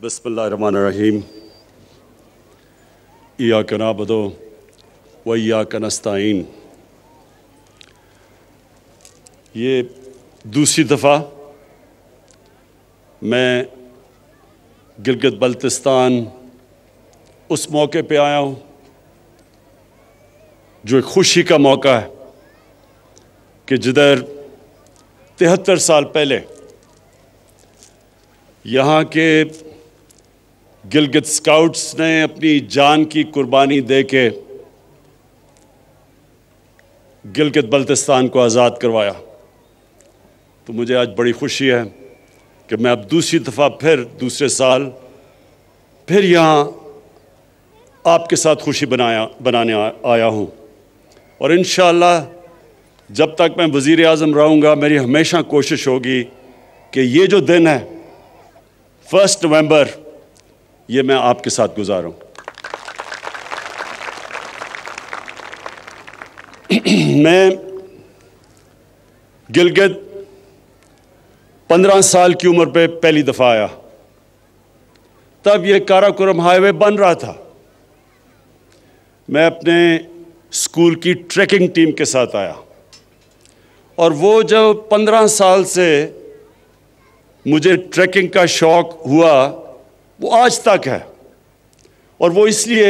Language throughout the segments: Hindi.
बिस्मिल्लाहिर्रहमानिर्रहीम। इय्याका नअबुदु व इय्याका नस्तईन। ये दूसरी दफ़ा मैं गिलगित बल्तिस्तान उस मौके पे आया हूँ जो एक खुशी का मौका है कि जिधर 73 साल पहले यहाँ के गिलगित स्काउट्स ने अपनी जान की कुर्बानी दे के गिलगित बल्तिस्तान को आज़ाद करवाया। तो मुझे आज बड़ी खुशी है कि मैं अब दूसरी दफ़ा फिर दूसरे साल फिर यहाँ आपके साथ खुशी बनाने आया हूँ। और इंशाअल्लाह जब तक मैं वज़ीर आज़म रहूँगा मेरी हमेशा कोशिश होगी कि ये जो दिन है 1 नवंबर ये मैं आपके साथ गुजारूं। मैं गिलगित 15 साल की उम्र पे पहली दफ़ा आया। तब ये काराकोरम हाईवे बन रहा था। मैं अपने स्कूल की ट्रैकिंग टीम के साथ आया और वो जब 15 साल से मुझे ट्रैकिंग का शौक़ हुआ वो आज तक है। और वो इसलिए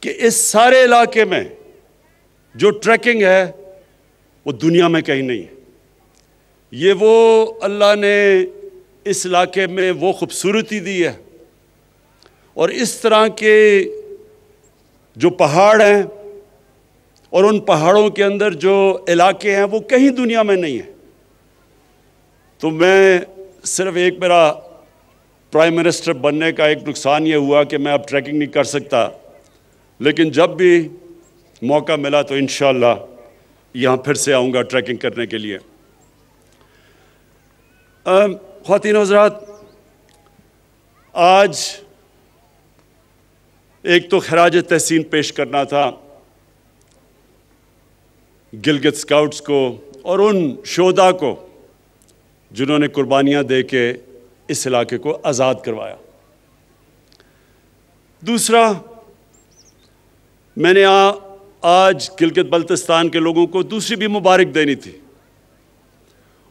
कि इस सारे इलाके में जो ट्रैकिंग है वो दुनिया में कहीं नहीं है। ये वो अल्लाह ने इस इलाके में वो खूबसूरती दी है और इस तरह के जो पहाड़ हैं और उन पहाड़ों के अंदर जो इलाके हैं वो कहीं दुनिया में नहीं है। तो मैं सिर्फ एक मेरा प्राइम मिनिस्टर बनने का एक नुकसान ये हुआ कि मैं अब ट्रैकिंग नहीं कर सकता, लेकिन जब भी मौका मिला तो इंशाअल्लाह यहाँ फिर से आऊँगा ट्रैकिंग करने के लिए। ख़वातीन व हज़रात, आज एक तो खराज तहसीन पेश करना था गिलगित स्काउट्स को और उन शोधा को जिन्होंने कुर्बानियाँ दे के इस इलाके को आज़ाद करवाया। दूसरा, मैंने आज गिलगित बल्तिस्तान के लोगों को दूसरी भी मुबारक देनी थी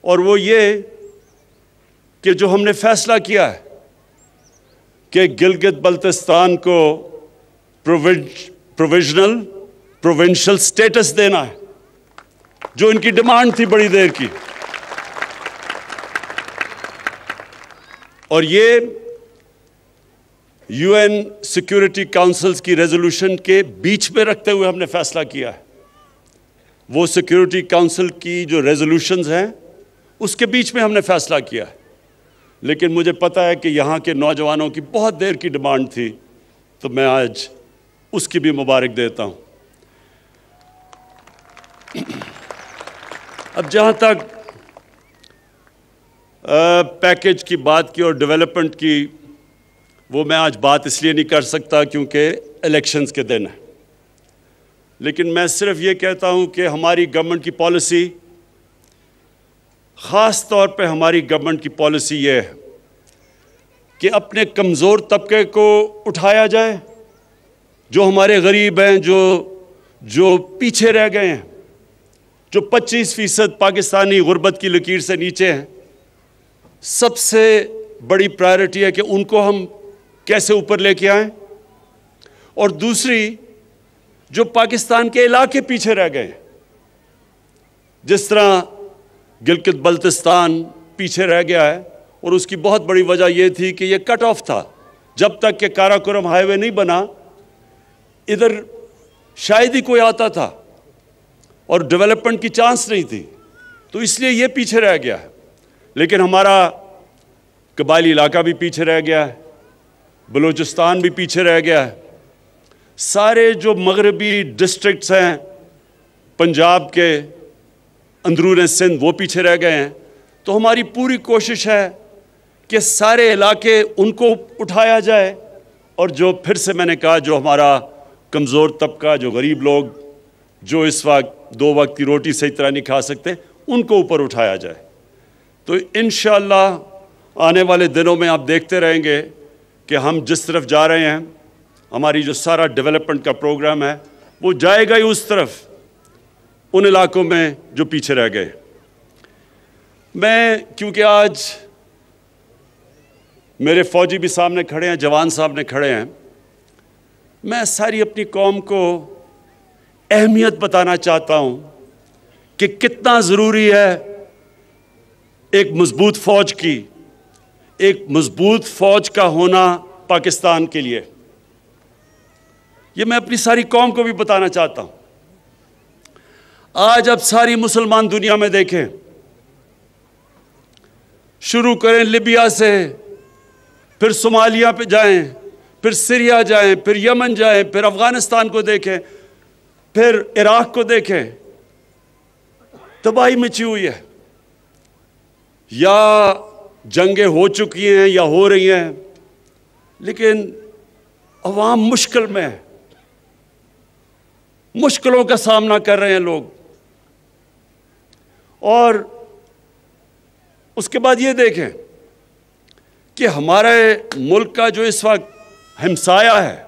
और वो ये कि जो हमने फ़ैसला किया है कि गिलगित बल्तिस्तान को प्रोविंशियल स्टेटस देना है, जो इनकी डिमांड थी बड़ी देर की। और ये यूएन सिक्योरिटी काउंसिल्स की रेजोल्यूशन के बीच में रखते हुए हमने फैसला किया है। वो सिक्योरिटी काउंसिल की जो रेजोल्यूशंस हैं उसके बीच में हमने फैसला किया है, लेकिन मुझे पता है कि यहाँ के नौजवानों की बहुत देर की डिमांड थी, तो मैं आज उसकी भी मुबारक देता हूँ। अब जहाँ तक पैकेज की बात की और डेवलपमेंट की, वो मैं आज बात इसलिए नहीं कर सकता क्योंकि इलेक्शंस के दिन है, लेकिन मैं सिर्फ ये कहता हूँ कि हमारी गवर्नमेंट की पॉलिसी, ख़ास तौर पे हमारी गवर्नमेंट की पॉलिसी ये है कि अपने कमज़ोर तबके को उठाया जाए, जो हमारे गरीब हैं, जो पीछे रह गए हैं, जो 25% पाकिस्तानी गुर्बत की लकीर से नीचे हैं। सबसे बड़ी प्रायोरिटी है कि उनको हम कैसे ऊपर लेके आएं। और दूसरी, जो पाकिस्तान के इलाके पीछे रह गए, जिस तरह गिलगित बल्तिस्तान पीछे रह गया है, और उसकी बहुत बड़ी वजह यह थी कि यह कट ऑफ था। जब तक कि काराकोरम हाईवे नहीं बना, इधर शायद ही कोई आता था और डेवलपमेंट की चांस नहीं थी, तो इसलिए ये पीछे रह गया है। लेकिन हमारा कबायली इलाका भी पीछे रह गया है, बलूचिस्तान भी पीछे रह गया है, सारे जो मगरबी डिस्ट्रिक्ट्स हैं पंजाब के अंदरून सिंध वो पीछे रह गए हैं। तो हमारी पूरी कोशिश है कि सारे इलाके उनको उठाया जाए और जो फिर से मैंने कहा, जो हमारा कमज़ोर तबका, जो गरीब लोग, जो इस वक्त 2 वक्त की रोटी सही तरह नहीं खा सकते, उनको ऊपर उठाया जाए। तो इंशाअल्लाह आने वाले दिनों में आप देखते रहेंगे कि हम जिस तरफ जा रहे हैं, हमारी जो सारा डेवलपमेंट का प्रोग्राम है वो जाएगा ही उस तरफ, उन इलाकों में जो पीछे रह गए। मैं, क्योंकि आज मेरे फौजी भी सामने खड़े हैं, जवान सामने खड़े हैं, मैं सारी अपनी कौम को अहमियत बताना चाहता हूं कि कितना ज़रूरी है एक मजबूत फ़ौज की, एक मजबूत फ़ौज का होना पाकिस्तान के लिए। ये मैं अपनी सारी कौम को भी बताना चाहता हूं। आज अब सारी मुसलमान दुनिया में देखें, शुरू करें लिबिया से, फिर सोमालिया पे जाएं, फिर सीरिया जाएं, फिर यमन जाएं, फिर अफगानिस्तान को देखें, फिर इराक को देखें, तबाही मची हुई है। या जंगें हो चुकी हैं या हो रही हैं, लेकिन अवाम मुश्किल में है, मुश्किलों का सामना कर रहे हैं लोग। और उसके बाद ये देखें कि हमारे मुल्क का जो इस वक्त हमसाया है,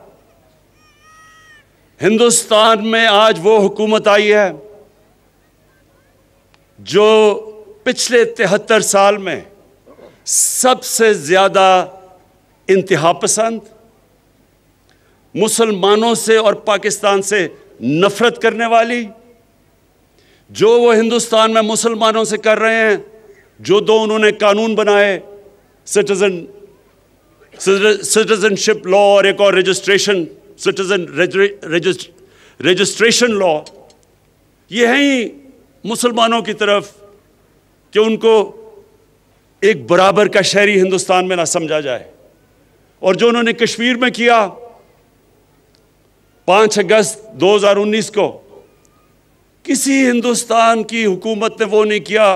हिंदुस्तान में आज वो हुकूमत आई है जो पिछले 73 साल में सबसे ज़्यादा इंतहा पसंद, मुसलमानों से और पाकिस्तान से नफरत करने वाली, जो वो हिंदुस्तान में मुसलमानों से कर रहे हैं, जो दो उन्होंने कानून बनाए, सिटीजनशिप लॉ और एक और रजिस्ट्रेशन लॉ, ये है ही मुसलमानों की तरफ कि उनको एक बराबर का शहरी हिंदुस्तान में ना समझा जाए। और जो उन्होंने कश्मीर में किया 5 अगस्त 2019 को, किसी हिंदुस्तान की हुकूमत ने वो नहीं किया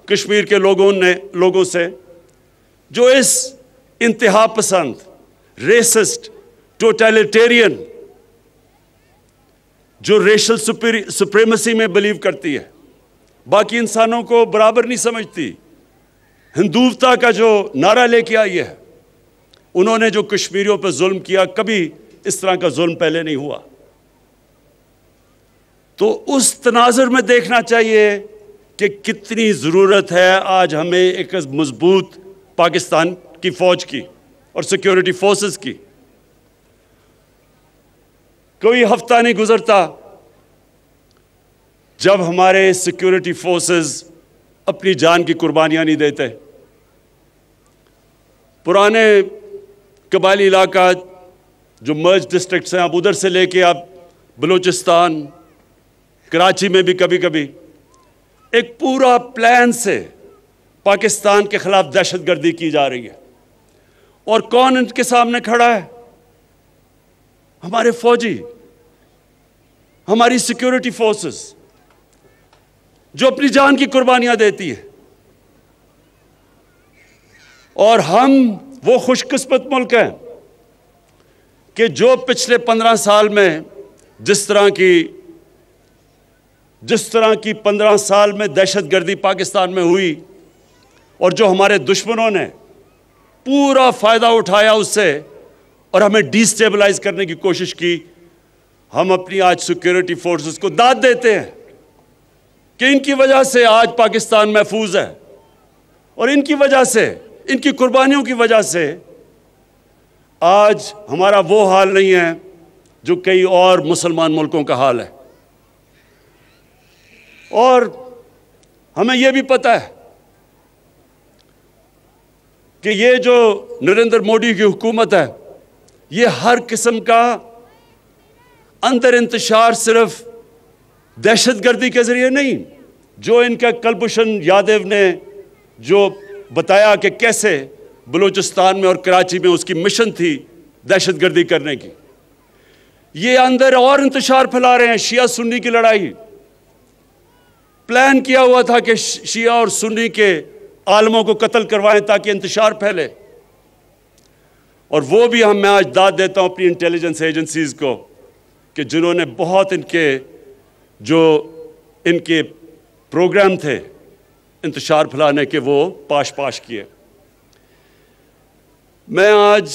कश्मीर के लोगों से, जो इस इंतहा पसंद, रेसिस्ट, टोटलिटेरियन, जो रेशल सुप्रीमेसी में बिलीव करती है, बाकी इंसानों को बराबर नहीं समझती, हिंदुत्वता का जो नारा लेके आई है, उन्होंने जो कश्मीरियों पर जुल्म किया, कभी इस तरह का जुल्म पहले नहीं हुआ। तो उस तनाजुर में देखना चाहिए कि कितनी ज़रूरत है आज हमें एक मजबूत पाकिस्तान की फ़ौज की और सिक्योरिटी फोर्सेस की। कोई हफ्ता नहीं गुजरता जब हमारे सिक्योरिटी फोर्सेस अपनी जान की कुर्बानियां नहीं देते। पुराने कबायली इलाका जो मर्ज डिस्ट्रिक्ट्स हैं, अब उधर से लेके आप बलूचिस्तान, कराची में भी कभी कभी एक पूरा प्लान से पाकिस्तान के खिलाफ दहशतगर्दी की जा रही है। और कौन इनके सामने खड़ा है? हमारे फौजी, हमारी सिक्योरिटी फोर्सेस, जो अपनी जान की कुर्बानियां देती है। और हम वो खुशकिस्मत मुल्क हैं कि जो पिछले 15 साल में जिस तरह की 15 साल में दहशतगर्दी पाकिस्तान में हुई, और जो हमारे दुश्मनों ने पूरा फ़ायदा उठाया उससे और हमें डिस्टेबलाइज करने की कोशिश की, हम अपनी आज सिक्योरिटी फोर्सेस को दाद देते हैं कि इनकी वजह से आज पाकिस्तान महफूज है, और इनकी वजह से, इनकी कुर्बानियों की वजह से आज हमारा वो हाल नहीं है जो कई और मुसलमान मुल्कों का हाल है। और हमें यह भी पता है कि ये जो नरेंद्र मोदी की हुकूमत है, ये हर किस्म का अंदर इंतशार सिर्फ दहशतगर्दी के जरिए नहीं, जो इनका कुलभूषण यादव ने जो बताया कि कैसे बलूचिस्तान में और कराची में उसकी मिशन थी दहशतगर्दी करने की, ये अंदर और इंतशार फैला रहे हैं। शिया सुन्नी की लड़ाई, प्लान किया हुआ था कि शिया और सुन्नी के आलमों को कत्ल करवाएं ताकि इंतशार फैले। और वो भी मैं आज दाद देता हूं अपनी इंटेलिजेंस एजेंसीज को कि जिन्होंने बहुत इनके प्रोग्राम थे इंतशार फैलाने के, वो पाश किए। मैं आज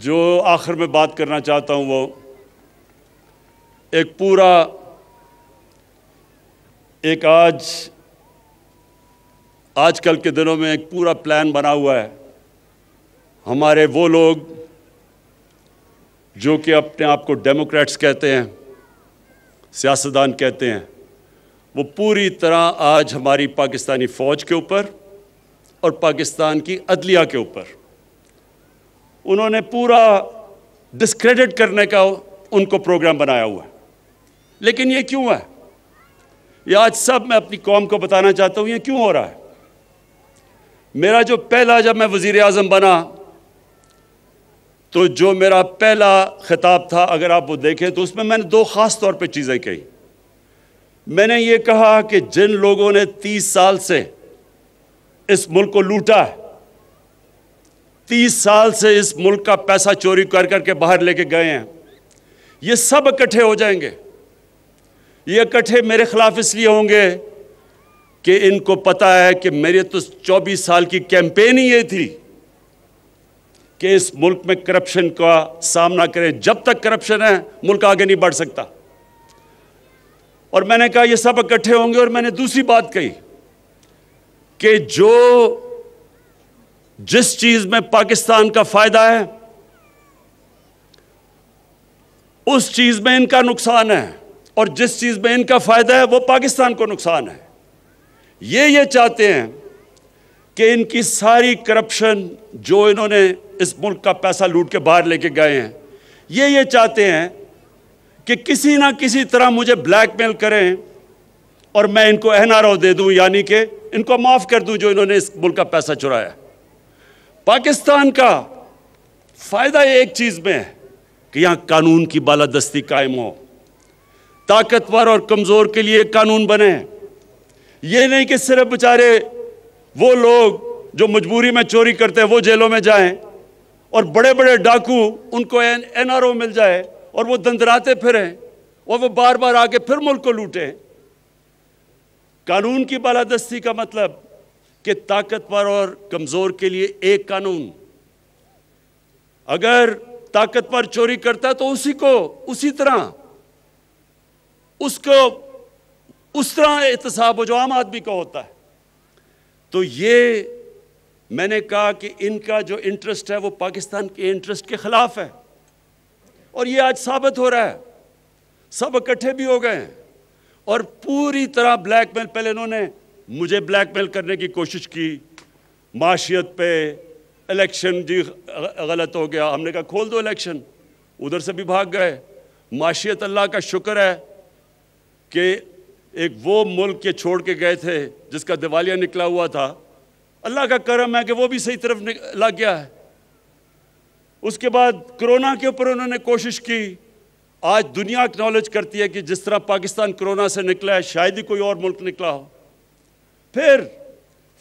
जो आखिर में बात करना चाहता हूँ वो एक आजकल के दिनों में एक पूरा प्लान बना हुआ है। हमारे वो लोग जो कि अपने आप को डेमोक्रेट्स कहते हैं, सियासतदान कहते हैं, वो पूरी तरह आज हमारी पाकिस्तानी फ़ौज के ऊपर और पाकिस्तान की अदलिया के ऊपर उन्होंने पूरा डिस्क्रेडिट करने का उनको प्रोग्राम बनाया हुआ है। लेकिन ये क्यों है? ये आज सब मैं अपनी कौम को बताना चाहता हूँ ये क्यों हो रहा है। मेरा जो पहला, जब मैं वज़ीर आज़म बना तो जो मेरा पहला खिताब था, अगर आप वो देखें तो उसमें मैंने दो ख़ास तौर पे चीज़ें कही। मैंने ये कहा कि जिन लोगों ने 30 साल से इस मुल्क को लूटा है, 30 साल से इस मुल्क का पैसा चोरी कर करके बाहर लेके गए हैं, ये सब इकट्ठे हो जाएंगे। ये इकट्ठे मेरे खिलाफ इसलिए होंगे कि इनको पता है कि मेरे तो 24 साल की कैंपेन ही ये थी कि इस मुल्क में करप्शन का सामना करें। जब तक करप्शन है मुल्क आगे नहीं बढ़ सकता। और मैंने कहा ये सब इकट्ठे होंगे। और मैंने दूसरी बात कही कि जिस चीज में पाकिस्तान का फायदा है उस चीज में इनका नुकसान है, और जिस चीज में इनका फायदा है वो पाकिस्तान को नुकसान है। ये चाहते हैं कि इनकी सारी करप्शन जो इन्होंने इस मुल्क का पैसा लूट के बाहर लेके गए हैं, ये चाहते हैं कि किसी ना किसी तरह मुझे ब्लैकमेल करें और मैं इनको एनआरओ दे दूं, यानी कि इनको माफ कर दूं जो इन्होंने इस मुल्क का पैसा चुराया। पाकिस्तान का फायदा एक चीज में है कि यहां कानून की बालादस्ती कायम हो, ताकतवर और कमजोर के लिए कानून बने। ये नहीं कि सिर्फ बेचारे वो लोग जो मजबूरी में चोरी करते हैं वो जेलों में जाएं और बड़े बड़े डाकू उनको एनआरओ मिल जाए और वो दंदराते फिरें और वो बार बार आके फिर मुल्क को लूटें। कानून की बालादस्ती का मतलब कि ताकतवर और कमजोर के लिए एक कानून। अगर ताकतवर चोरी करता है तो उसी तरह उसको उस तरह एहतसाब हो जो आम आदमी का होता है। तो ये मैंने कहा कि इनका जो इंटरेस्ट है वो पाकिस्तान के इंटरेस्ट के खिलाफ है, और ये आज साबित हो रहा है। सब इकट्ठे भी हो गए हैं और पूरी तरह ब्लैकमेल। पहले इन्होंने मुझे ब्लैकमेल करने की कोशिश की, माशियत पे, इलेक्शन जी गलत हो गया, हमने कहा खोल दो इलेक्शन, उधर से भी भाग गए। माशियत, अल्लाह का शुक्र है कि एक वो मुल्क के छोड़ के गए थे जिसका दिवालिया निकला हुआ था, अल्लाह का करम है कि वो भी सही तरफ लग गया है। उसके बाद कोरोना के ऊपर उन्होंने कोशिश की। आज दुनिया एक्नॉलेज करती है कि जिस तरह पाकिस्तान कोरोना से निकला है शायद ही कोई और मुल्क निकला हो। फिर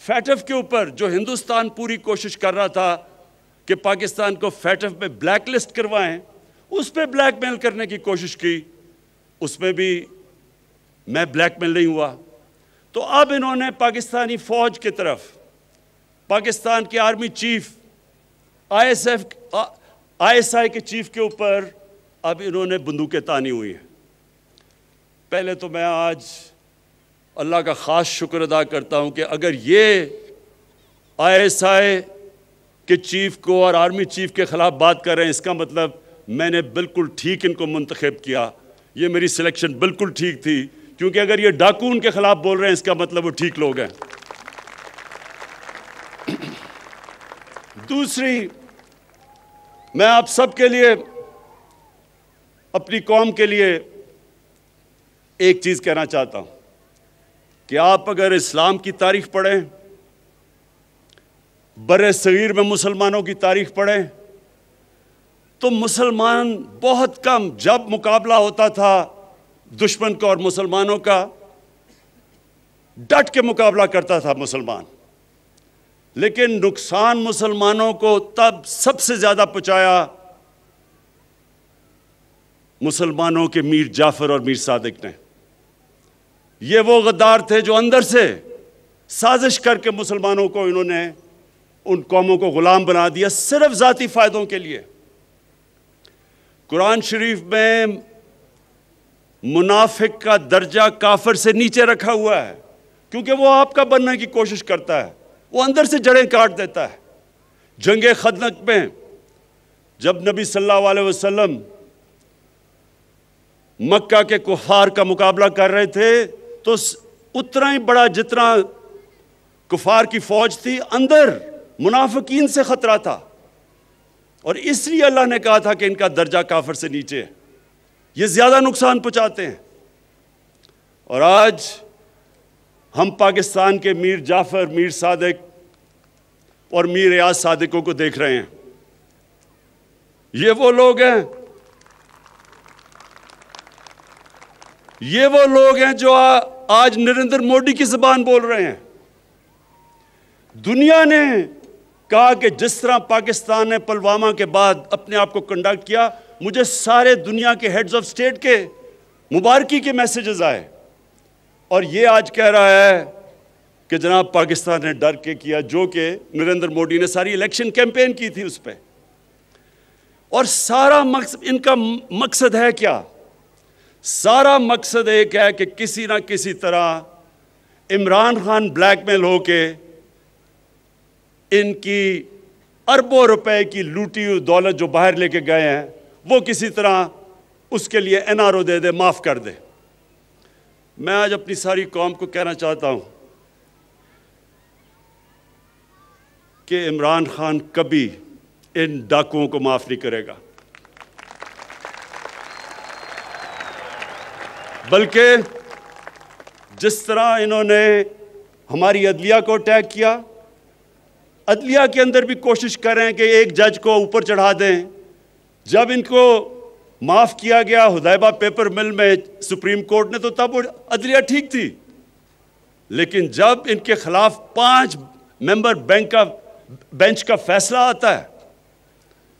फैटफ के ऊपर जो हिंदुस्तान पूरी कोशिश कर रहा था कि पाकिस्तान को फैटफ में ब्लैक लिस्ट करवाएं, उस पर ब्लैकमेल करने की कोशिश की, उसमें भी मैं ब्लैकमेल नहीं हुआ। तो अब इन्होंने पाकिस्तानी फौज की तरफ, पाकिस्तान के आर्मी चीफ, ISI के चीफ के ऊपर अब इन्होंने बंदूकें तानी हुई हैं। पहले तो मैं आज अल्लाह का ख़ास शुक्र अदा करता हूं कि अगर ये ISI के चीफ को और आर्मी चीफ के ख़िलाफ़ बात कर रहे हैं, इसका मतलब मैंने बिल्कुल ठीक इनको मुंतखब किया। ये मेरी सिलेक्शन बिल्कुल ठीक थी, क्योंकि अगर ये डाकू उनके ख़िलाफ़ बोल रहे हैं इसका मतलब वो ठीक लोग हैं। दूसरी, मैं आप सब के लिए, अपनी कौम के लिए एक चीज़ कहना चाहता हूं कि आप अगर इस्लाम की तारीख पढ़ें, बर्रे सगीर में मुसलमानों की तारीख पढ़ें, तो मुसलमान बहुत कम, जब मुकाबला होता था दुश्मन का और मुसलमानों का, डट के मुकाबला करता था मुसलमान। लेकिन नुकसान मुसलमानों को तब सबसे ज़्यादा पहुंचाया मुसलमानों के मीर जाफर और मीर सादिक ने। ये वो गद्दार थे जो अंदर से साजिश करके मुसलमानों को, इन्होंने उन कौमों को गुलाम बना दिया सिर्फ ज़ाती फ़ायदों के लिए। कुरान शरीफ में मुनाफिक का दर्जा काफिर से नीचे रखा हुआ है, क्योंकि वो आपका बनने की कोशिश करता है, वो अंदर से जड़ें काट देता है। जंगे खंदक में जब नबी सल्लल्लाहु अलैहि वसल्लम मक्का के कुफार का मुकाबला कर रहे थे, तो उतना ही बड़ा जितना कुफार की फौज थी, अंदर मुनाफिकीन से खतरा था, और इसलिए अल्लाह ने कहा था कि इनका दर्जा काफिर से नीचे है, ये ज्यादा नुकसान पहुंचाते हैं। और आज हम पाकिस्तान के मीर जाफर, मीर सादिक और मीर रियाज सादिकों को देख रहे हैं। ये वो लोग हैं, ये वो लोग हैं जो आज नरेंद्र मोदी की जुबान बोल रहे हैं। दुनिया ने कहा कि जिस तरह पाकिस्तान ने पुलवामा के बाद अपने आप को कंडक्ट किया, मुझे सारे दुनिया के हेड्स ऑफ स्टेट के मुबारकी के मैसेजेस आए, और ये आज कह रहा है कि जनाब पाकिस्तान ने डर के किया, जो कि नरेंद्र मोदी ने सारी इलेक्शन कैंपेन की थी उस पर। और सारा मकसद, इनका मकसद है क्या? सारा मकसद एक है कि किसी ना किसी तरह इमरान खान ब्लैकमेल होके इनकी अरबों रुपए की लूटी हुई दौलत जो बाहर लेके गए हैं, वो किसी तरह उसके लिए एनआरओ दे दे, माफ कर दे। मैं आज अपनी सारी कौम को कहना चाहता हूं कि इमरान खान कभी इन डाकुओं को माफ नहीं करेगा, बल्कि जिस तरह इन्होंने हमारी अदलिया को अटैक किया, अदलिया के अंदर भी कोशिश कर रहे हैं कि एक जज को ऊपर चढ़ा दें। जब इनको माफ किया गया हुदैबा पेपर मिल में सुप्रीम कोर्ट ने, तो तब वो अदलिया ठीक थी, लेकिन जब इनके खिलाफ 5 मेंबर बेंच का फैसला आता है,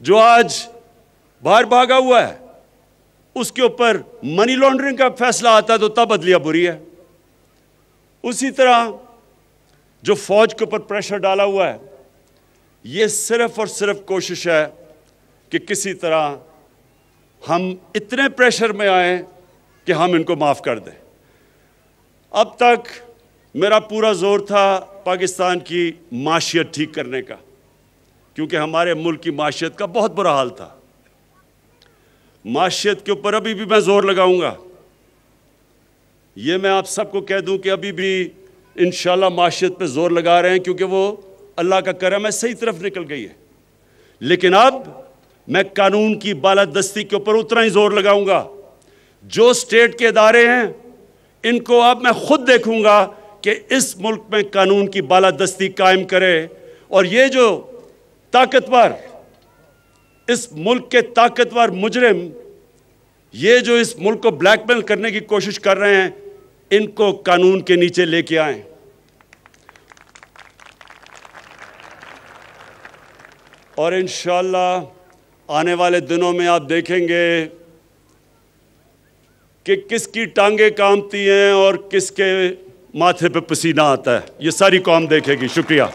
जो आज बाहर भागा हुआ है, उसके ऊपर मनी लॉन्ड्रिंग का फैसला आता है, तो तब अदलिया बुरी है। उसी तरह जो फौज के ऊपर प्रेशर डाला हुआ है, ये सिर्फ और सिर्फ कोशिश है कि किसी तरह हम इतने प्रेशर में आए कि हम इनको माफ कर दें। अब तक मेरा पूरा जोर था पाकिस्तान की माशियत ठीक करने का, क्योंकि हमारे मुल्क की माशियत का बहुत बुरा हाल था। माशियत के ऊपर अभी भी मैं जोर लगाऊंगा। ये मैं आप सबको कह दूं कि अभी भी इंशाल्लाह माशियत पे जोर लगा रहे हैं, क्योंकि वो अल्लाह का करम है, सही तरफ निकल गई है। लेकिन अब मैं कानून की बालादस्ती के ऊपर उतना ही जोर लगाऊंगा। जो स्टेट के इदारे हैं, इनको अब मैं खुद देखूंगा कि इस मुल्क में कानून की बालादस्ती कायम करे, और ये जो ताकतवर, इस मुल्क के ताकतवर मुजरिम, ये जो इस मुल्क को ब्लैकमेल करने की कोशिश कर रहे हैं, इनको कानून के नीचे लेके आएं। और इंशाअल्लाह आने वाले दिनों में आप देखेंगे कि किसकी टांगें कांपती हैं और किसके माथे पे पसीना आता है। ये सारी कौम देखेगी। शुक्रिया।